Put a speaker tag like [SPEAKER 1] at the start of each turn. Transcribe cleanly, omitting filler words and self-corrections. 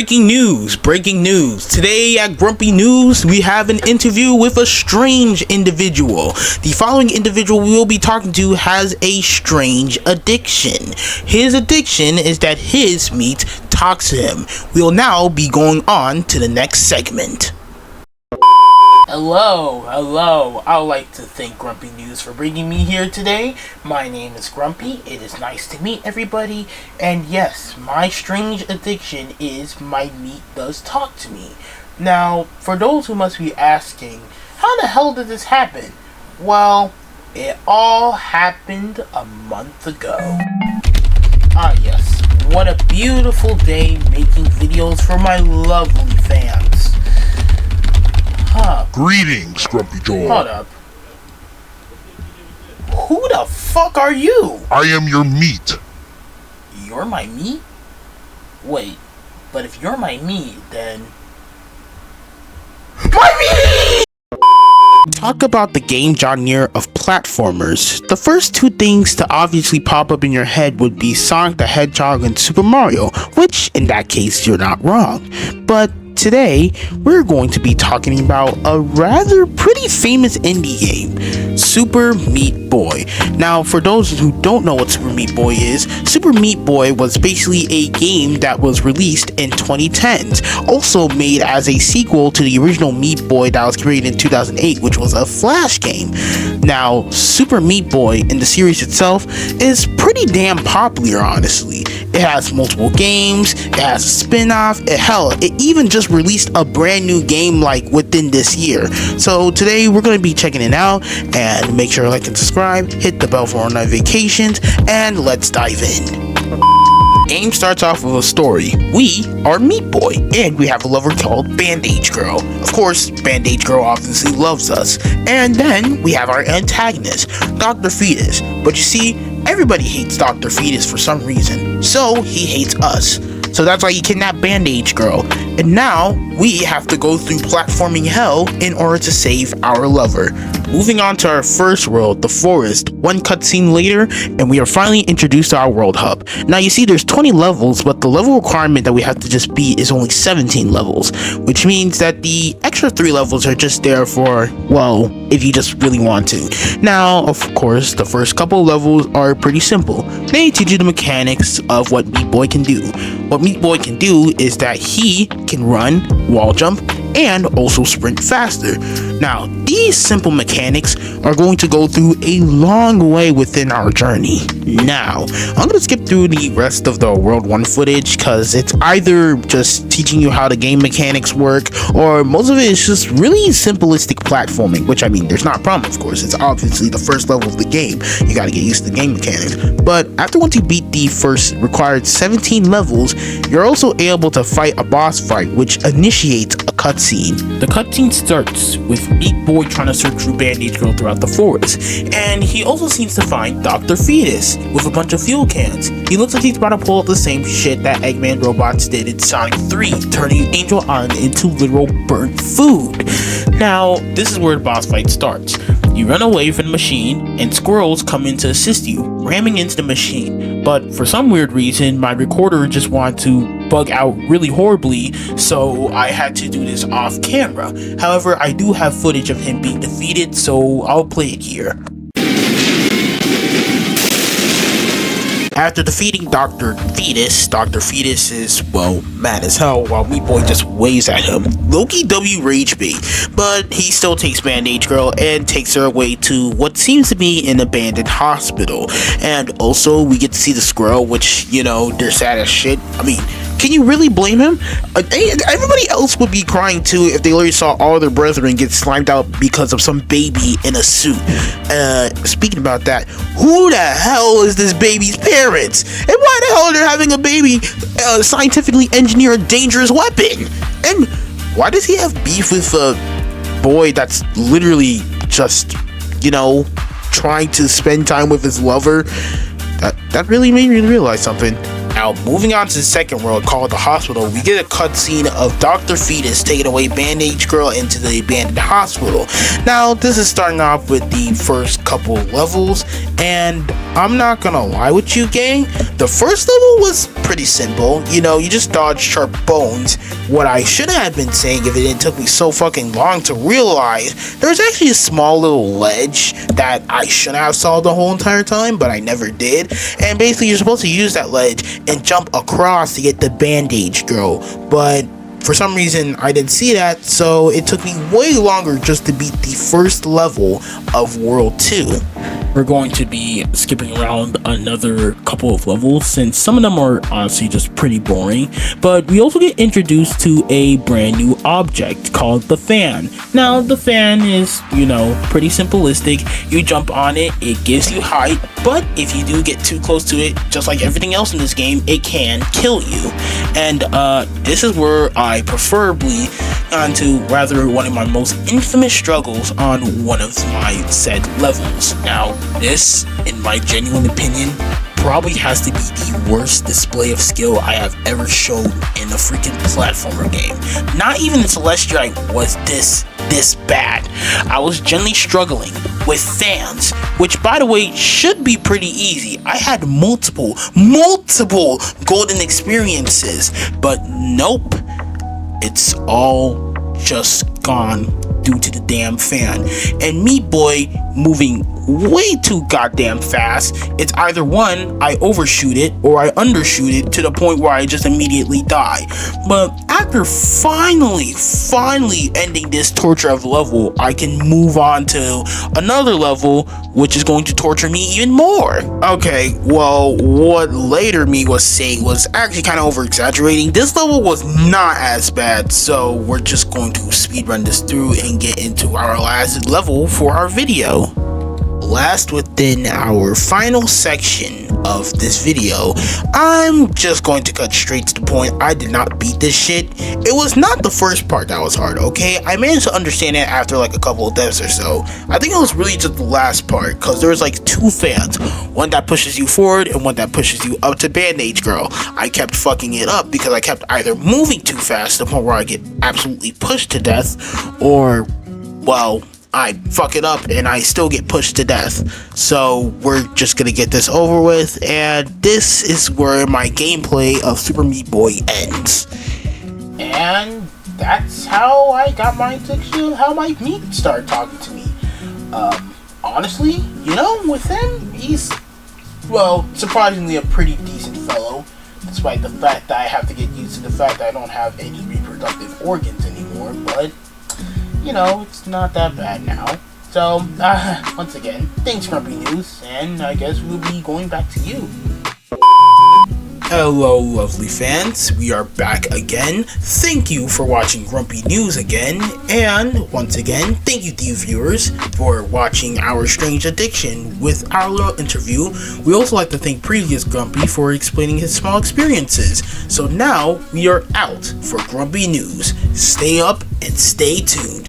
[SPEAKER 1] Breaking news. Today at Grumpy News, we have an interview with a strange individual. The following individual we will be talking to has a strange addiction. His addiction is that his meat talks to him. We will now be going on to the next segment. Hello. I would like to thank Grumpy News for bringing me here today. My name is Grumpy. It is nice to meet everybody. And yes, my strange addiction is my meat does talk to me. Now, for those who must be asking, how the hell did this happen? Well, it all happened a month ago. Ah yes, what a beautiful day making videos for my lovely fans.
[SPEAKER 2] Greetings, GrumpyJoel.
[SPEAKER 1] Hold up. Who the fuck are you?
[SPEAKER 2] I am your meat.
[SPEAKER 1] You're my meat? Wait, but if you're my meat, then... My meat! Talk about the game genre of platformers. The first two things to obviously pop up in your head would be Sonic the Hedgehog and Super Mario, which in that case you're not wrong. But today, we're going to be talking about a rather pretty famous indie game, Super Meat Boy. Now, for those who don't know what Super Meat Boy is, Super Meat Boy was basically a game that was released in 2010s, also made as a sequel to the original Meat Boy that was created in 2008, which was a Flash game. Now, Super Meat Boy in the series itself is pretty damn popular, honestly. It has multiple games, it has a spin-off, it even just released a brand new game like within this year. So today we're going to be checking it out, and make sure to like and subscribe, hit the bell for notifications, and let's dive in. Game starts off with a story. We are Meat Boy, and we have a lover called Bandage Girl. Of course, Bandage Girl obviously loves us. And then we have our antagonist, Dr. Fetus. But you see, everybody hates Dr. Fetus for some reason, so he hates us. So that's why he kidnapped Bandage Girl. And now, we have to go through platforming hell in order to save our lover. Moving on to our first world, the forest. One cutscene later, and we are finally introduced to our world hub. Now you see there's 20 levels, but the level requirement that we have to just beat is only 17 levels. Which means that the extra 3 levels are just there for, well, if you just really want to. Now, of course, the first couple levels are pretty simple. They teach you the mechanics of what Meat Boy can do. What Meat Boy can do is that he can run, wall jump, and also sprint faster. Now, these simple mechanics are going to go through a long way within our journey. Now, I'm going to skip through the rest of the World 1 footage because it's either just teaching you how the game mechanics work, or most of it is just really simplistic platforming, which I mean, there's not a problem, of course. It's obviously the first level of the game. You got to get used to the game mechanics. But after once you beat the first required 17 levels, you're also able to fight a boss fight, which initiates a cutscene. The cutscene starts with Meat Boy trying to search through Bandage Girl throughout the forest, and he also seems to find Dr. Fetus with a bunch of fuel cans. He looks like he's about to pull up the same shit that Eggman robots did in Sonic 3, turning Angel Island into literal burnt food. Now, this is where the boss fight starts. You run away from the machine, and squirrels come in to assist you, ramming into the machine. But for some weird reason, my recorder just wanted to bug out really horribly, so I had to do this off camera. However, I do have footage of him being defeated, so I'll play it here. After defeating Dr. Fetus is, well, mad as hell while Meat Boy just waves at him. Loki W rage bait, but he still takes Bandage Girl and takes her away to what seems to be an abandoned hospital. And also, we get to see the squirrel, which, you know, they're sad as shit. I mean, can you really blame him? Everybody else would be crying too if they literally saw all their brethren get slimed out because of some baby in a suit. Speaking about that, who the hell is this baby's parents? And why the hell are they having a baby scientifically engineer a dangerous weapon? And why does he have beef with a boy that's literally just, you know, trying to spend time with his lover? That really made me realize something. Now, moving on to the second world called the hospital, we get a cutscene of Dr. Fetus taking away Bandage Girl into the abandoned hospital. Now, this is starting off with the first couple levels, and I'm not gonna lie with you, gang. The first level was pretty simple. You know, you just dodge sharp bones. What I should have been saying if it didn't took me so fucking long to realize, there's actually a small little ledge that I should have saw the whole entire time, but I never did. And basically, you're supposed to use that ledge and jump across to get the Bandage Girl, but for some reason I didn't see that, so it took me way longer just to beat the first level of World 2.
[SPEAKER 3] We're going to be skipping around another couple of levels since some of them are honestly just pretty boring, but we also get introduced to a brand new object called the fan. Now, the fan is, you know, pretty simplistic. You jump on it, it gives you height, but if you do get too close to it, just like everything else in this game, it can kill you. And this is where I preferably onto rather one of my most infamous struggles on one of my said levels. Now, this, in my genuine opinion, probably has to be the worst display of skill I have ever shown in a freaking platformer game. Not even in Celestia was this bad. I was generally struggling with fans, which by the way should be pretty easy. I had multiple golden experiences, but nope, it's all just gone due to the damn fan. And me, boy, moving way too goddamn fast. It's either one, I overshoot it, or I undershoot it to the point where I just immediately die. But after finally ending this torture of level, I can move on to another level, which is going to torture me even more. Okay, well, what later me was saying was actually kind of over exaggerating. This level was not as bad, so we're just going to speedrun this through and get into our last level for our video. Last within our final section of this video, I'm just going to cut straight to the point. I did not beat this shit. It was not the first part that was hard, okay? I managed to understand it after like a couple of deaths or so. I think it was really just the last part, because there was like two fans. One that pushes you forward and one that pushes you up to Bandage Girl. I kept fucking it up because I kept either moving too fast to the point where I get absolutely pushed to death, or, well, I fuck it up and I still get pushed to death. So we're just gonna get this over with, and this is where my gameplay of Super Meat Boy ends. And that's how I got my addiction, how my meat started talking to me. Honestly, you know, with him, he's, well, surprisingly a pretty decent fellow, despite the fact that I have to get used to the fact that I don't have any reproductive organs anymore, but you know, it's not that bad now. So, once again, thanks Grumpy News, and I guess we'll be going back to you. Hello, lovely fans. We are back again. Thank you for watching Grumpy News again, and once again, thank you to you viewers for watching our strange addiction with our little interview. We also like to thank previous Grumpy for explaining his small experiences. So now, we are out for Grumpy News. Stay up and stay tuned.